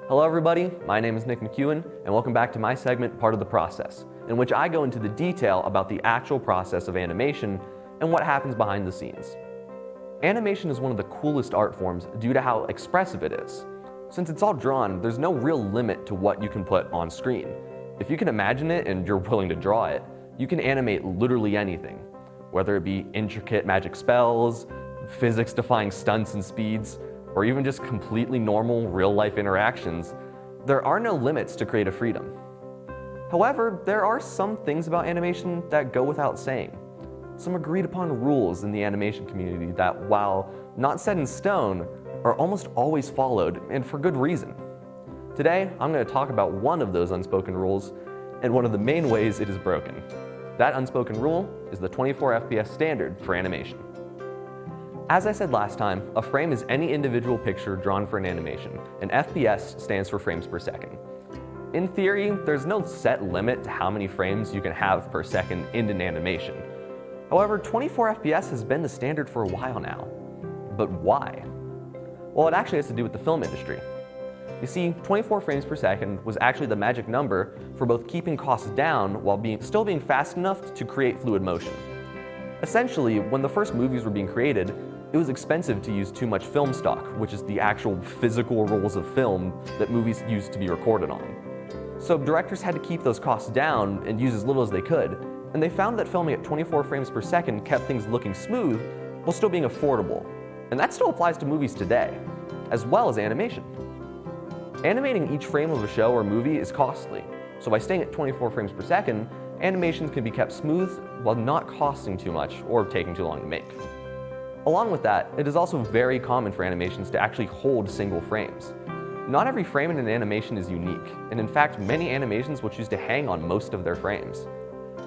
Hello everybody, my name is Nick McEwen, and welcome back to my segment, Part of the Process, in which I go into the detail about the actual process of animation and what happens behind the scenes. Animation is one of the coolest art forms due to how expressive it is. Since it's all drawn, there's no real limit to what you can put on screen. If you can imagine it and you're willing to draw it, you can animate literally anything, whether it be intricate magic spells, physics-defying stunts and speeds, or even just completely normal real-life interactions. There are no limits to creative freedom. However, there are some things about animation that go without saying. Some agreed-upon rules in the animation community that, while not set in stone, are almost always followed, and for good reason. Today, I'm going to talk about one of those unspoken rules and one of the main ways it is broken. That unspoken rule is the 24 FPS standard for animation. As I said last time, a frame is any individual picture drawn for an animation, and FPS stands for frames per second. In theory, there's no set limit to how many frames you can have per second in an animation. However, 24 FPS has been the standard for a while now. But why? Well, it actually has to do with the film industry. You see, 24 frames per second was actually the magic number for both keeping costs down while still being fast enough to create fluid motion. Essentially, when the first movies were being created, it was expensive to use too much film stock, which is the actual physical rolls of film that movies used to be recorded on. So directors had to keep those costs down and use as little as they could, and they found that filming at 24 frames per second kept things looking smooth while still being affordable. And that still applies to movies today, as well as animation. Animating each frame of a show or movie is costly, so by staying at 24 frames per second, animations can be kept smooth while not costing too much or taking too long to make. Along with that, it is also very common for animations to actually hold single frames. Not every frame in an animation is unique, and in fact, many animations will choose to hang on most of their frames.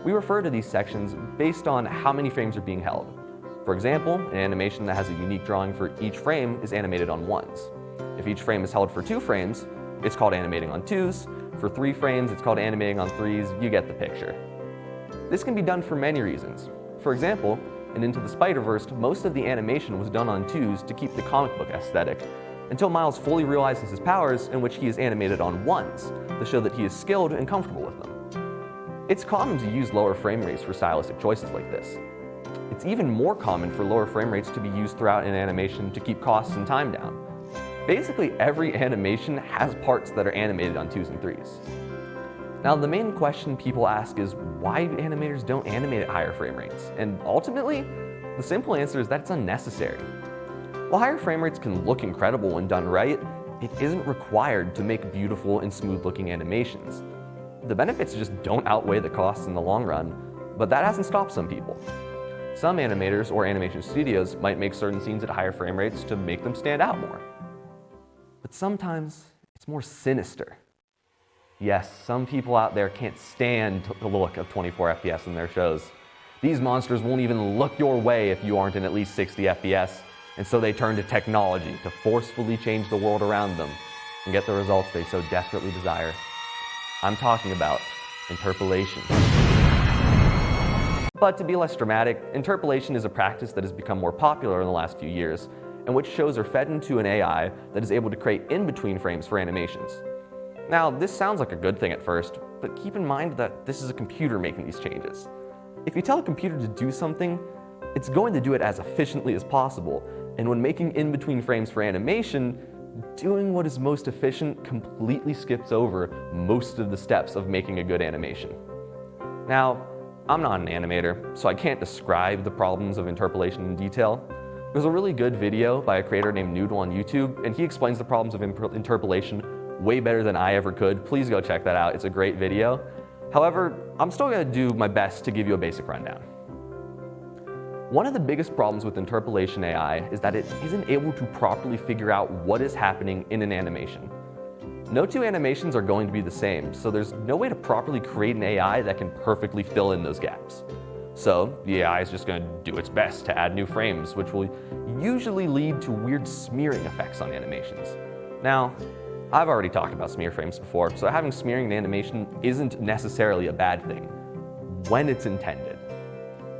We refer to these sections based on how many frames are being held. For example, an animation that has a unique drawing for each frame is animated on ones. If each frame is held for 2 frames, it's called animating on 2s. For 3 frames, it's called animating on 3s. You get the picture. This can be done for many reasons. For example, in Into the Spider-Verse, most of the animation was done on 2s to keep the comic book aesthetic, until Miles fully realizes his powers, in which he is animated on 1s to show that he is skilled and comfortable with them. It's common to use lower frame rates for stylistic choices like this. It's even more common for lower frame rates to be used throughout an animation to keep costs and time down. Basically, every animation has parts that are animated on 2s and 3s. Now, the main question people ask is why animators don't animate at higher frame rates, and ultimately, the simple answer is that it's unnecessary. While higher frame rates can look incredible when done right, it isn't required to make beautiful and smooth-looking animations. The benefits just don't outweigh the costs in the long run, but that hasn't stopped some people. Some animators or animation studios might make certain scenes at higher frame rates to make them stand out more. But sometimes it's more sinister. Yes, some people out there can't stand the look of 24 FPS in their shows. These monsters won't even look your way if you aren't in at least 60 FPS, and so they turn to technology to forcefully change the world around them and get the results they so desperately desire. I'm talking about interpolation. But to be less dramatic, interpolation is a practice that has become more popular in the last few years, in which shows are fed into an AI that is able to create in-between frames for animations. Now, this sounds like a good thing at first, but keep in mind that this is a computer making these changes. If you tell a computer to do something, it's going to do it as efficiently as possible, and when making in-between frames for animation, doing what is most efficient completely skips over most of the steps of making a good animation. Now, I'm not an animator, so I can't describe the problems of interpolation in detail. There's a really good video by a creator named Noodle on YouTube, and he explains the problems of interpolation way better than I ever could. Please go check that out. It's a great video. However, I'm still going to do my best to give you a basic rundown. One of the biggest problems with interpolation AI is that it isn't able to properly figure out what is happening in an animation. No 2 animations are going to be the same, so there's no way to properly create an AI that can perfectly fill in those gaps. So the AI is just going to do its best to add new frames, which will usually lead to weird smearing effects on animations. Now, I've already talked about smear frames before, so having smearing in animation isn't necessarily a bad thing, when it's intended.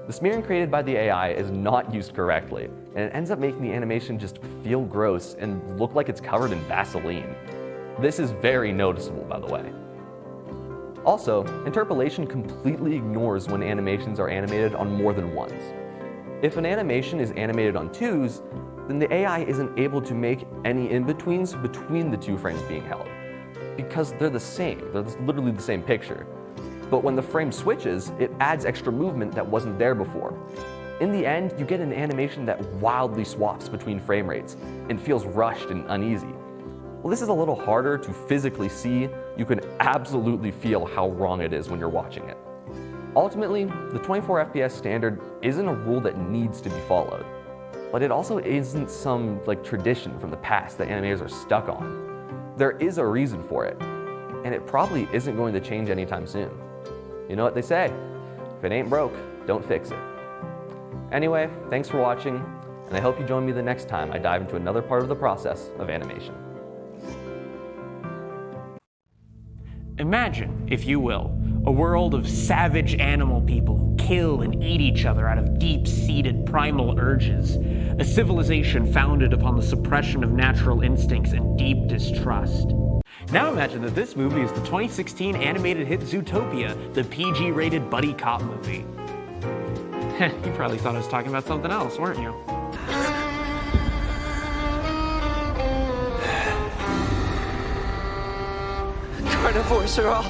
The smearing created by the AI is not used correctly, and it ends up making the animation just feel gross and look like it's covered in Vaseline. This is very noticeable, by the way. Also, interpolation completely ignores when animations are animated on more than ones. If an animation is animated on twos, then the AI isn't able to make any in-betweens between the two frames being held, because they're the same, they're literally the same picture. But when the frame switches, it adds extra movement that wasn't there before. In the end, you get an animation that wildly swaps between frame rates and feels rushed and uneasy. While this is a little harder to physically see, you can absolutely feel how wrong it is when you're watching it. Ultimately, the 24 FPS standard isn't a rule that needs to be followed, but it also isn't some tradition from the past that animators are stuck on. There is a reason for it, and it probably isn't going to change anytime soon. You know what they say, if it ain't broke, don't fix it. Anyway, thanks for watching, and I hope you join me the next time I dive into another part of the process of animation. Imagine, if you will, a world of savage animal people who kill and eat each other out of deep-seated primal urges. A civilization founded upon the suppression of natural instincts and deep distrust. Now imagine that this movie is the 2016 animated hit Zootopia, the PG-rated buddy cop movie. You probably thought I was talking about something else, weren't you? Carnivores are all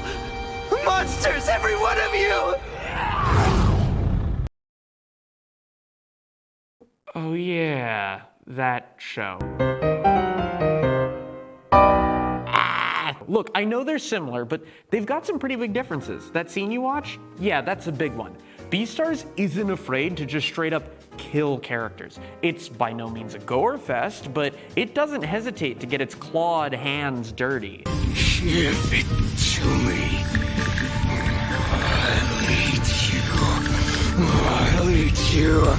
monsters, every one of you! Oh yeah, that show. Look, I know they're similar, but they've got some pretty big differences. That scene you watch? Yeah, that's a big one. Beastars isn't afraid to just straight up kill characters. It's by no means a gore fest, but it doesn't hesitate to get its clawed hands dirty. Give it to me. I'll eat you. I'll eat you.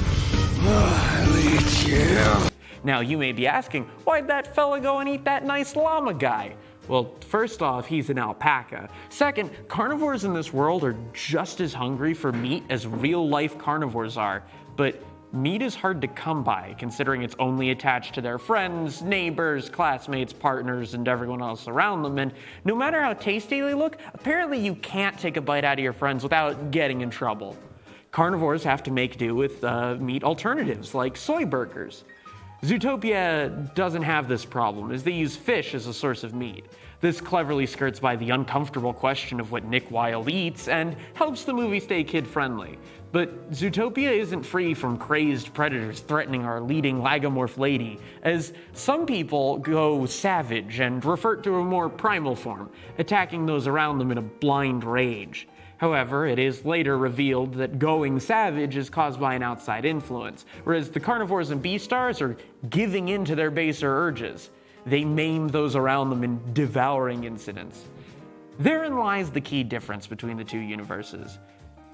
I'll eat you. Now you may be asking, why'd that fella go and eat that nice llama guy? Well, first off, he's an alpaca. Second, carnivores in this world are just as hungry for meat as real-life carnivores are. But meat is hard to come by, considering it's only attached to their friends, neighbors, classmates, partners, and everyone else around them. And no matter how tasty they look, apparently you can't take a bite out of your friends without getting in trouble. Carnivores have to make do with meat alternatives, like soy burgers. Zootopia doesn't have this problem, as they use fish as a source of meat. This cleverly skirts by the uncomfortable question of what Nick Wilde eats and helps the movie stay kid-friendly. But Zootopia isn't free from crazed predators threatening our leading lagomorph lady, as some people go savage and revert to a more primal form, attacking those around them in a blind rage. However, it is later revealed that going savage is caused by an outside influence, whereas the carnivores and beastars are giving in to their baser urges. They maim those around them in devouring incidents. Therein lies the key difference between the two universes.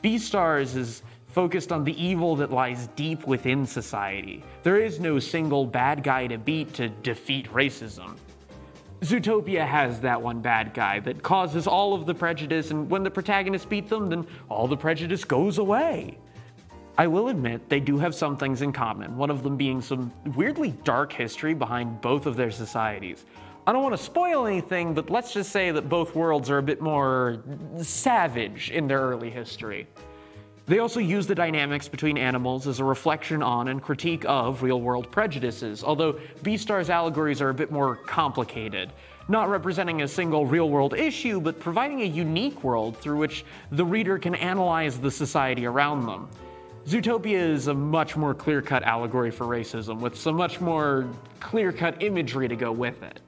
Beastars is focused on the evil that lies deep within society. There is no single bad guy to beat to defeat racism. Zootopia has that one bad guy that causes all of the prejudice, and when the protagonists beat them, then all the prejudice goes away. I will admit they do have some things in common, one of them being some weirdly dark history behind both of their societies. I don't want to spoil anything, but let's just say that both worlds are a bit more savage in their early history. They also use the dynamics between animals as a reflection on and critique of real-world prejudices, although Beastar's allegories are a bit more complicated, not representing a single real-world issue, but providing a unique world through which the reader can analyze the society around them. Zootopia is a much more clear-cut allegory for racism, with some much more clear-cut imagery to go with it.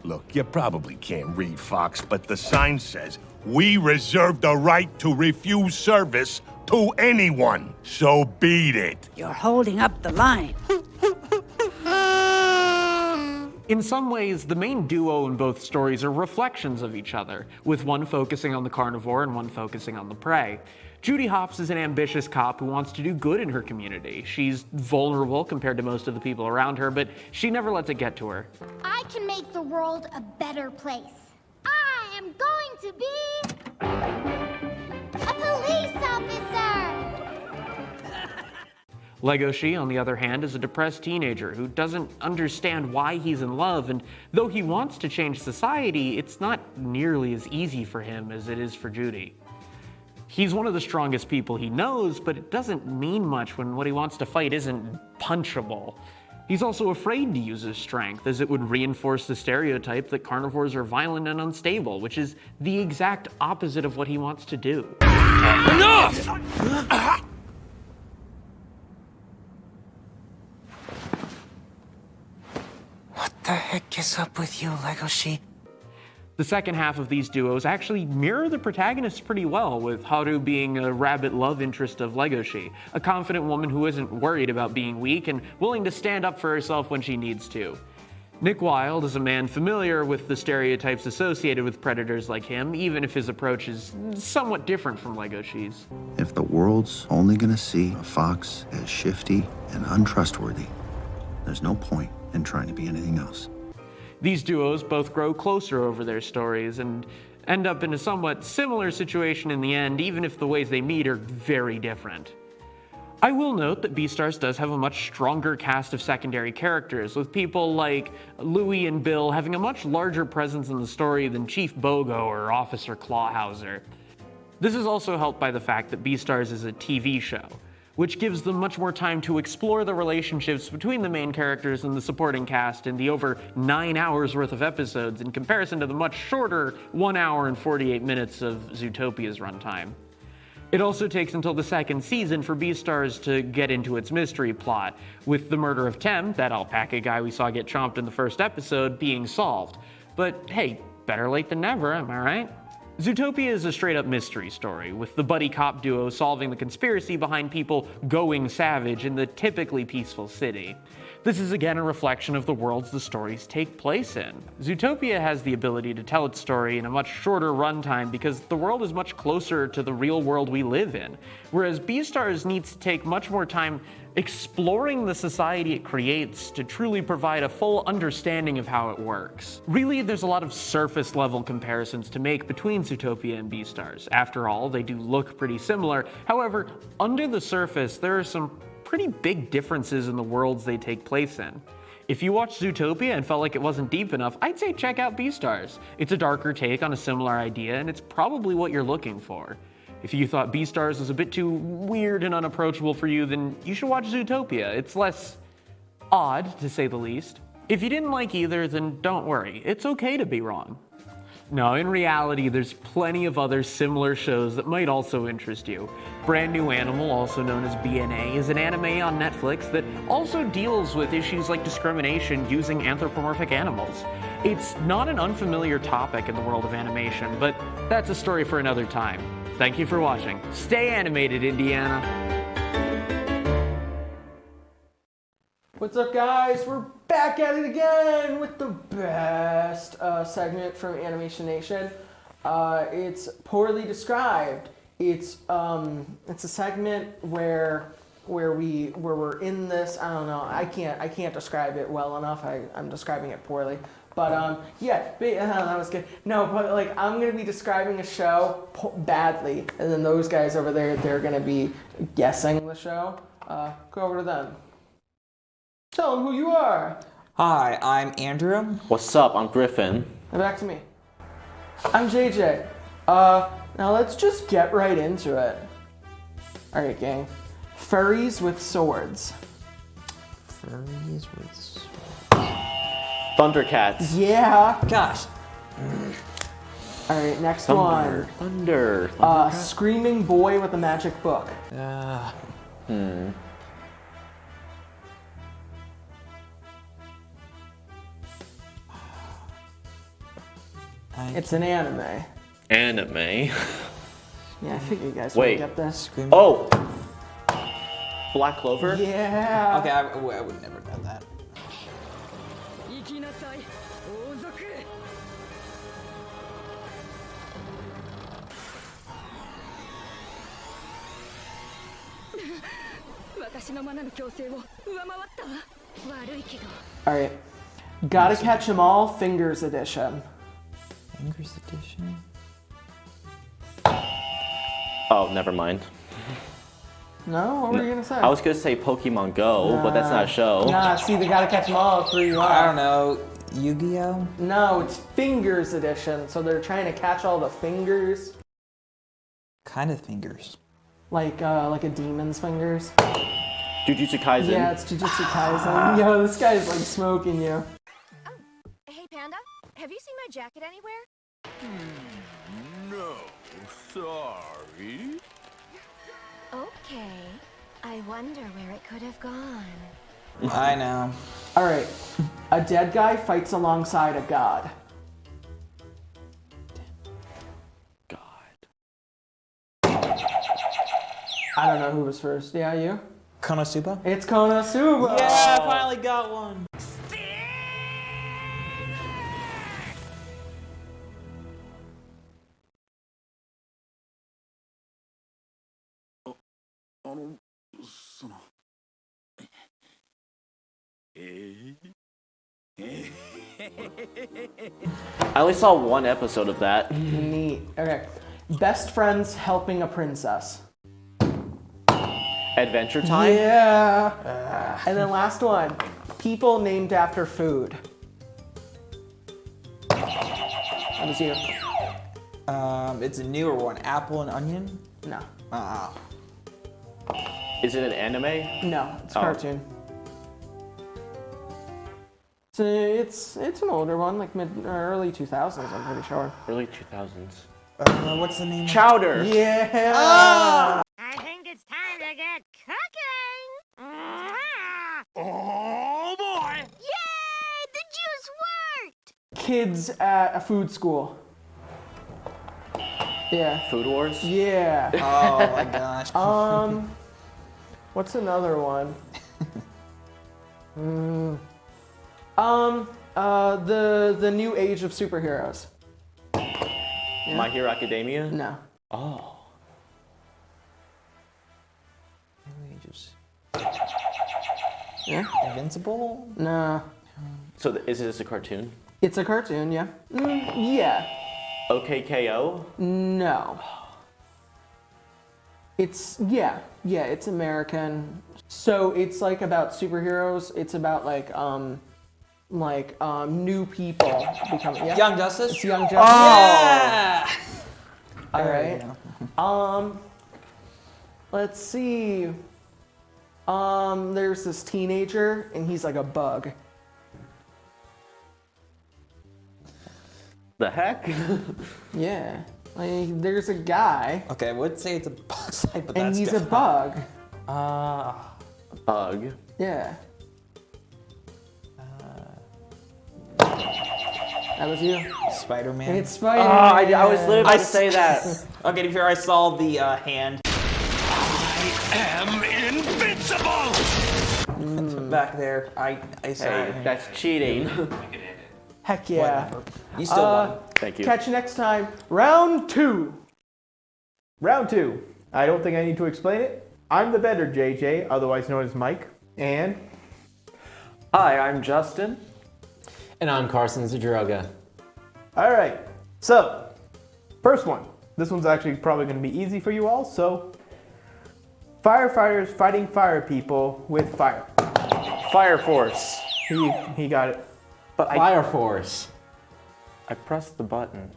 Look, you probably can't read, Fox, but the sign says, "We reserve the right to refuse service to anyone." So beat it. You're holding up the line. In some ways, the main duo in both stories are reflections of each other, with one focusing on the carnivore and one focusing on the prey. Judy Hopps is an ambitious cop who wants to do good in her community. She's vulnerable compared to most of the people around her, but she never lets it get to her. I can make the world a better place. I am going to be a police officer! Legoshi, on the other hand, is a depressed teenager who doesn't understand why he's in love, and though he wants to change society, it's not nearly as easy for him as it is for Judy. He's one of the strongest people he knows, but it doesn't mean much when what he wants to fight isn't punchable. He's also afraid to use his strength, as it would reinforce the stereotype that carnivores are violent and unstable, which is the exact opposite of what he wants to do. Enough! What the heck is up with you, Legoshi? The second half of these duos actually mirror the protagonists pretty well, with Haru being a rabbit love interest of Legoshi, a confident woman who isn't worried about being weak and willing to stand up for herself when she needs to. Nick Wilde is a man familiar with the stereotypes associated with predators like him, even if his approach is somewhat different from Legoshi's. If the world's only gonna see a fox as shifty and untrustworthy, there's no point in trying to be anything else. These duos both grow closer over their stories and end up in a somewhat similar situation in the end, even if the ways they meet are very different. I will note that Beastars does have a much stronger cast of secondary characters, with people like Louie and Bill having a much larger presence in the story than Chief Bogo or Officer Clawhauser. This is also helped by the fact that Beastars is a TV show, which gives them much more time to explore the relationships between the main characters and the supporting cast in the over 9 hours worth of episodes in comparison to the much shorter 1 hour and 48 minutes of Zootopia's runtime. It also takes until the second season for Beastars to get into its mystery plot, with the murder of Tem, that alpaca guy we saw get chomped in the first episode, being solved. But hey, better late than never, am I right? Zootopia is a straight-up mystery story, with the buddy cop duo solving the conspiracy behind people going savage in the typically peaceful city. This is again a reflection of the worlds the stories take place in. Zootopia has the ability to tell its story in a much shorter runtime because the world is much closer to the real world we live in, whereas Beastars needs to take much more time exploring the society it creates to truly provide a full understanding of how it works. Really, there's a lot of surface level comparisons to make between Zootopia and Beastars. After all, they do look pretty similar. However, under the surface, there are some pretty big differences in the worlds they take place in. If you watched Zootopia and felt like it wasn't deep enough, I'd say check out Beastars. It's a darker take on a similar idea, and it's probably what you're looking for. If you thought Beastars was a bit too weird and unapproachable for you, then you should watch Zootopia. It's less odd, to say the least. If you didn't like either, then don't worry. It's okay to be wrong. No, in reality, there's plenty of other similar shows that might also interest you. Brand New Animal, also known as BNA, is an anime on Netflix that also deals with issues like discrimination using anthropomorphic animals. It's not an unfamiliar topic in the world of animation, but that's a story for another time. Thank you for watching. Stay animated, Indiana. What's up, guys? We're back at it again with the best segment from Animation Nation. It's Poorly Described. It's a segment where we're in this. I don't know. I can't describe it well enough. I'm describing it poorly. But yeah, that was good. No, but like I'm gonna be describing a show badly, and then those guys over there, they're gonna be guessing the show. Go over to them. Tell them who you are. Hi, I'm Andrew. What's up? I'm Griffin. And back to me. I'm JJ. Now let's just get right into it. All right, gang. Furries with swords. Furries with swords. Thundercats. Yeah. Gosh. All right, next one. Thunder. Screaming boy with a magic book. It's an anime. Anime. Yeah, I figured you guys Wait. would get this. Screaming. Oh! Black Clover? Yeah. Okay, I would never know that. All right. Gotta Catch 'Em All, Fingers Edition. Fingers edition? Oh, never mind. No? What were you gonna say? I was gonna say Pokemon Go, but that's not a show. Nah, see, they gotta catch them all through you I are. don't know. Yu-Gi-Oh? No, it's Fingers Edition, so they're trying to catch all the fingers. Kind of fingers. Like a demon's fingers. Jujutsu Kaisen. Yeah, it's Jujutsu Kaisen. Yo, this guy's like smoking you. Oh, hey Panda, have you seen my jacket anywhere? No, sorry. Okay, I wonder where it could have gone. I know. Alright, a dead guy fights alongside a god. I don't know who was first. Yeah, you? Konosuba? It's Konosuba! Yeah, I finally got one. I only saw one episode of that. Neat. Okay. Best friends helping a princess. Adventure Time? Yeah. And then last one. People named after food. What is you? It's a newer one. Apple and onion? No. Is it an anime? No, it's a Oh. cartoon. It's an older one, like mid or early 2000s, I'm pretty sure. Early 2000s. What's the name? Chowder! Yeah. I think it's time to get cooking! Oh boy! Yay! The juice worked! Kids at a food school. Yeah. Food Wars? Yeah. Oh my gosh. What's another one? The new age of superheroes. My Hero Academia? No. Oh. Yeah? Invincible? No. So is this a cartoon? It's a cartoon, yeah. Yeah. OKKO? No. It's it's American. So it's like about superheroes. It's about new people becoming Young Justice? It's Young Justice. Yeah! All There we right. Let's see. There's this teenager and he's like a bug. The heck? Yeah. Like there's a guy Okay, I would say it's a bug type, but and that's he's a different. bug. Bug. Yeah. That was you. Spider-Man. It's Spider-Man. I was literally about to say that. Okay, before I saw the hand I am invincible! back there, I saw Hey, it. that's cheating. Heck yeah. Whatever. You still won. Thank you. Catch you next time. Round 2. Round 2. I don't think I need to explain it. I'm the better JJ, otherwise known as Mike, and Hi, I'm Justin. And I'm Carson Zadroga. all right. So, first one. This one's actually probably going to be easy for you all. So, firefighters fighting fire people with fire. Fire Force. He got it. But Fire Force. I pressed the button.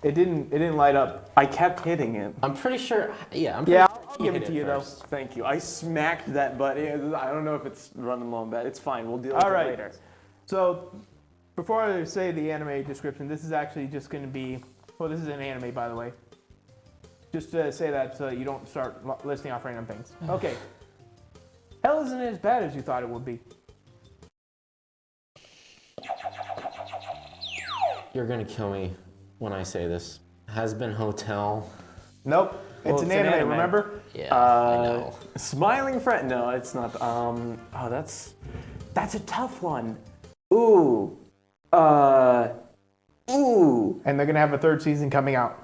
It didn't light up. I kept hitting it. I'm pretty sure. Yeah, I'm. Yeah, pretty I'll sure give hit it to you though. first. Thank you. I smacked that button. I don't know if it's running low on bat. It's fine. We'll deal with All it right. later. So, before I say the anime description, this is actually just going to be. Well, this is an anime, by the way. Just to say that so you don't start listing off random things. Okay. Hell isn't as bad as you thought it would be. You're gonna kill me when I say this. Has been Hotel. Nope. It's an anime, remember? Yeah, I know. Smiling friend. No, it's not. Oh, that's a tough one. Ooh. Ooh. And they're going to have a third season coming out.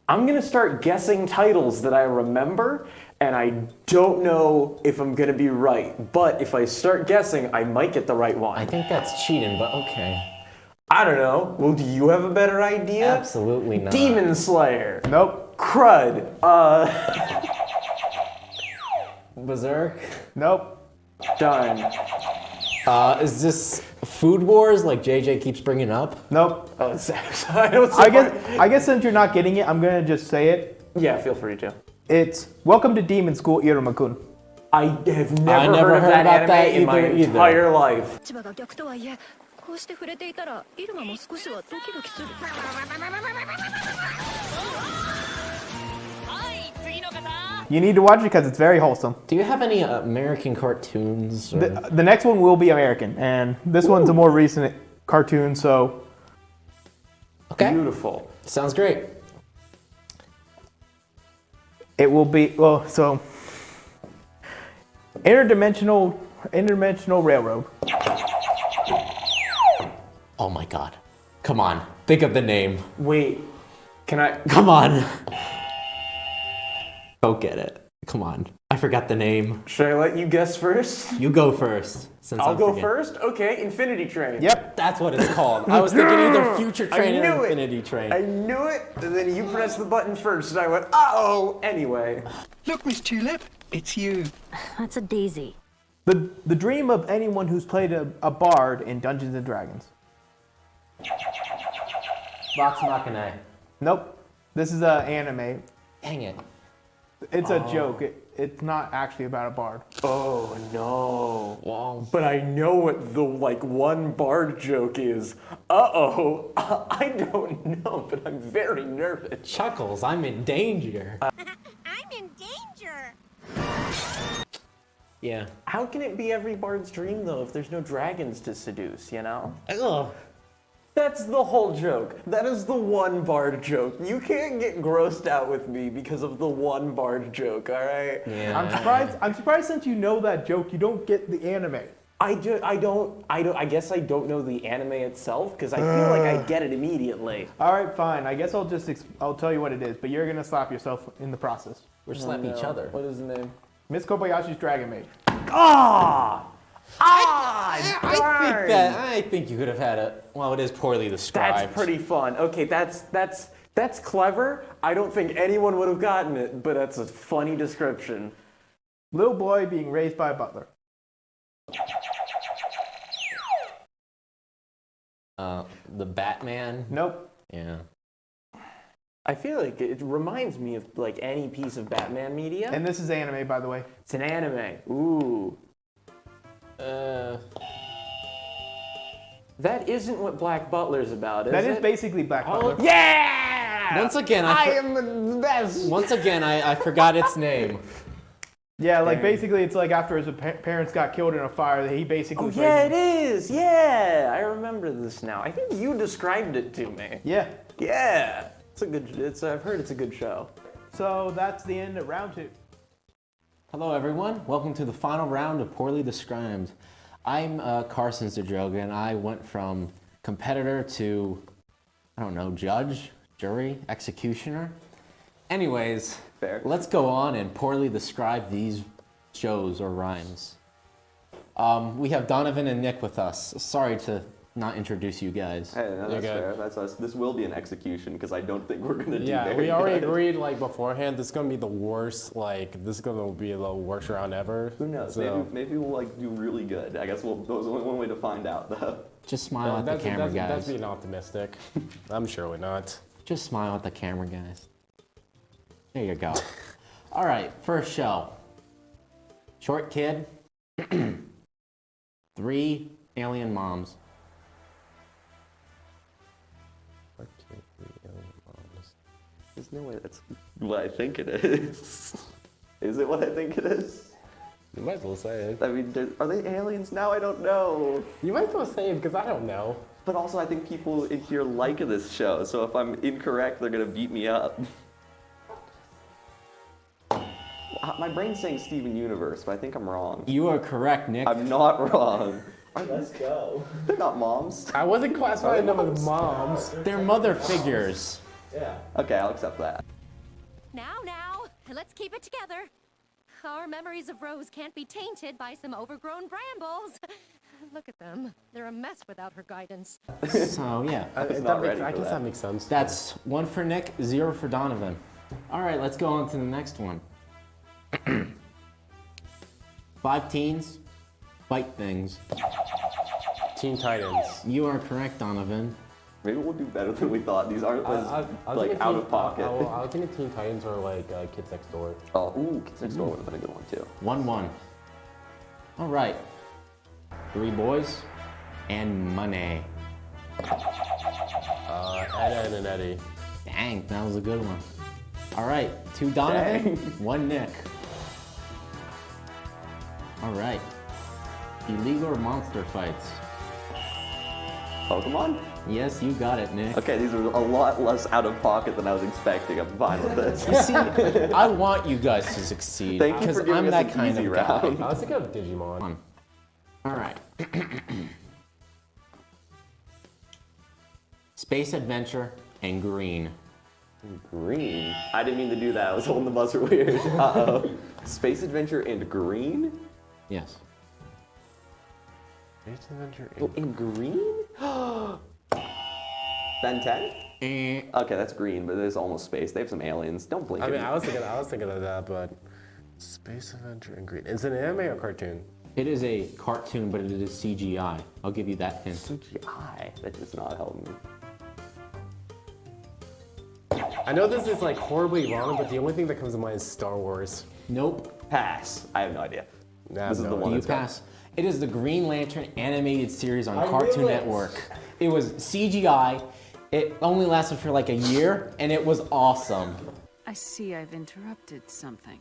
I'm gonna start guessing titles that I remember, and I don't know if I'm gonna be right. But if I start guessing, I might get the right one. I think that's cheating, but okay. I don't know. Well, do you have a better idea? Absolutely not. Demon Slayer. Nope. Crud. Berserk? Nope. Done. Is this Food Wars like JJ keeps bringing up? Nope. Oh, I don't see I guess since you're not getting it, I'm gonna just say it. Yeah, feel free to. It's Welcome to Demon School, Iruma-kun. I have never heard of that about that anime in my entire life. 立場が逆とはいえ、こうして触れていたら、イルマも少しはドキドキする。You need to watch it because it's very wholesome. Do you have any American cartoons? Or... The next one will be American, and this one's a more recent cartoon, so... Okay. Beautiful. Sounds great. It will be, well, so... Interdimensional Railroad. Oh my god. Come on. Think of the name. Wait, can I? Come on. Go get it. Come on. I forgot the name. Should I let you guess first? You go first. Since I'll I'm go forgetting. first? Okay, Infinity Train. Yep. That's what it's called. I was thinking either Future Train I knew or it. Infinity Train. I knew it, and then you pressed the button first, and I went, uh-oh! Anyway. Look, Miss Tulip, it's you. That's a daisy. The dream of anyone who's played a bard in Dungeons and Dragons. Vox Machina. Nope. This is an anime. Dang it. It's a joke. It's not actually about a bard. Oh, no. Wow. But I know what the, one bard joke is. Uh-oh. I don't know, but I'm very nervous. Chuckles, I'm in danger. I'm in danger. Yeah. How can it be every bard's dream, though, if there's no dragons to seduce, you know? Ugh. That's the whole joke. That is the one bard joke. You can't get grossed out with me because of the one bard joke, all right? Yeah. I'm surprised since you know that joke, you don't get the anime. I guess I don't know the anime itself because I feel like I get it immediately. All right, fine. I guess I'll tell you what it is, but you're gonna slap yourself in the process. We're slapping each other. What is the name? Miss Kobayashi's Dragon Maid. Ah! I think you could have had it. Well, it is poorly described. That's pretty fun. Okay, that's clever. I don't think anyone would have gotten it, but that's a funny description. Little boy being raised by a butler. The Batman. Nope. Yeah. I feel like it reminds me of like any piece of Batman media. And this is anime, by the way. It's an anime. Ooh. That isn't what Black Butler's about, is it? That is basically Black Butler. Yeah! Once again, I am the best. Once again, I forgot its name. Yeah, like basically it's like after his parents got killed in a fire, that he basically was Yeah, raising- it is. Yeah, I remember this now. I think you described it to me. Yeah. Yeah. It's a good. I've heard it's a good show. So that's the end of round 2. Hello, everyone. Welcome to the final round of Poorly Described. I'm Carson Zadroga, and I went from competitor to, I don't know, judge, jury, executioner. Anyways, Fair. Let's go on and poorly describe these shows or rhymes. We have Donovan and Nick with us. Sorry to not introduce you guys. Hey, no, that's fair. That's us. This will be an execution because I don't think we're gonna do Yeah, very we already good. agreed like beforehand. This is gonna be the worst. Like this is gonna be the worst round ever. Who knows? So, Maybe we'll like do really good. I guess there's only one way to find out though. Just smile at the camera, guys. That's being optimistic. I'm sure we're not. Just smile at the camera, guys. There you go. All right, first show. Short kid. 3 alien moms. There's no way that's what I think it is. Is it what I think it is? You might as well say it. I mean, are they aliens now? I don't know. You might as well say it because I don't know. But also, I think people in here like this show, so if I'm incorrect, they're gonna beat me up. My brain's saying Steven Universe, but I think I'm wrong. You are correct, Nick. I'm not wrong. Let's go. They're not moms. I wasn't classifying them as moms. They're mother figures. Yeah. Okay, I'll accept that. Now, let's keep it together. Our memories of Rose can't be tainted by some overgrown brambles. Look at them. They're a mess without her guidance. So, yeah. I guess that makes sense. That's 1 for Nick, 0 for Donovan. All right, let's go on to the next one. 5 teens fight things. Teen Titans. You are correct, Donovan. Maybe we'll do better than we thought. These aren't as, like, out of pocket. I was thinking Teen Titans or like Kids Next Door. Oh, ooh, Kids Next Door would have been a good one too. 1-1. All right. 3 boys and money. Ed and Eddie. Dang, that was a good one. All right, 2 Donovan, 1 Nick. All right. Illegal monster fights. Pokemon? Yes, you got it, Nick. Okay, these are a lot less out of pocket than I was expecting. I'm fine with this. You see, I want you guys to succeed. Thank you because for giving I'm us that an kind easy of round. guy. I was thinking of Digimon. All right. Space Adventure and Green. Green? I didn't mean to do that. I was holding the buzzer weird. Uh-oh. Space Adventure and Green? Yes. Space Adventure in Green? Ben 10? Okay, that's green, but it is almost space. They have some aliens. Don't blink. I mean, I was thinking of that, but Space Adventure and Green. Is it an anime or cartoon? It is a cartoon, but it is CGI. I'll give you that hint. CGI? That does not help me. I know this is like horribly wrong, but the only thing that comes to mind is Star Wars. Nope. Pass. I have no idea. Nah, this is the one You that's got- pass. It is the Green Lantern animated series on I Cartoon knew it. Network. It was CGI. It only lasted for like a year, and it was awesome. I see I've interrupted something.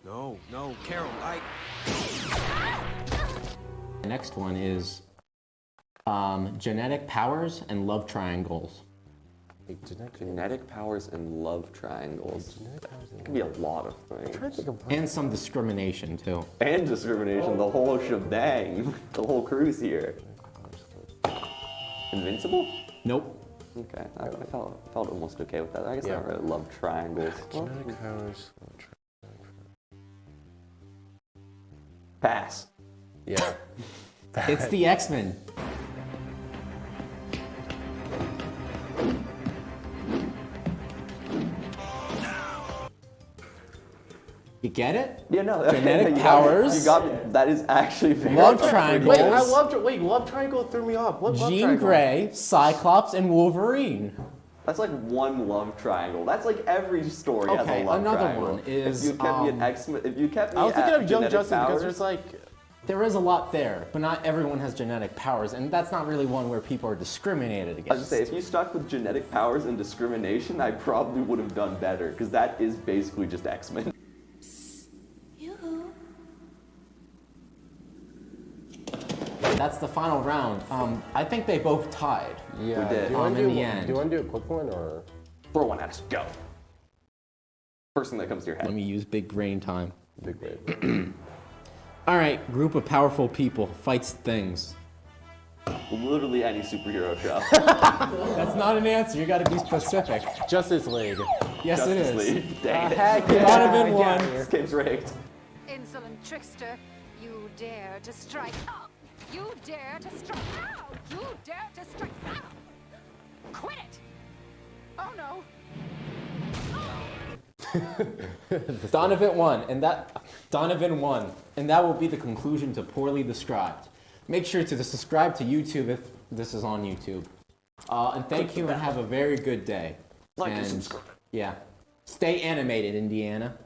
No, Carol, The next one is genetic powers and love triangles. Genetic powers and love triangles. It could be a lot of things. And some discrimination, too. And discrimination, the whole shebang. The whole crew's here. Invincible? Nope. Okay, I felt almost okay with that. I guess I don't really love triangles. Genetic powers. Pass. Yeah. It's the X-Men. You get it? Yeah, no. Genetic you powers. You got me. That is actually very Love pretty. triangles. Love Triangle threw me off. What Love Jean Triangle? Grey, Cyclops, and Wolverine. That's like one love triangle. That's like every story has Okay, a love another triangle. one is, if you kept me at X-Men, if you kept me I was thinking at of Young genetic Justice powers, because there's like. There is a lot there, but not everyone has genetic powers, and that's not really one where people are discriminated I was against. just say, if you stuck with genetic powers and discrimination, I probably would have done better, because that is basically just X-Men. That's the final round. I think they both tied. Yeah. We did. Do you want in to the end. do you want to do a quick one or? Throw one at us. Go. First thing that comes to your Let head. me use big brain time. Big wave. All right, group of powerful people fights things. Literally any superhero show. That's not an answer. You got to be specific. Justice League. Yes, Justice it is. League. Dang it. Heck yeah. Donovan won. This game's rigged. Insolent trickster, you dare to strike out. You dare to strike out. You dare to strike out. Quit it. Oh no. Donovan won, and that will be the conclusion to Poorly Described. Make sure to subscribe to YouTube if this is on YouTube. And thank you, and have a very good day. Like and and subscribe. yeah, stay animated, Indiana.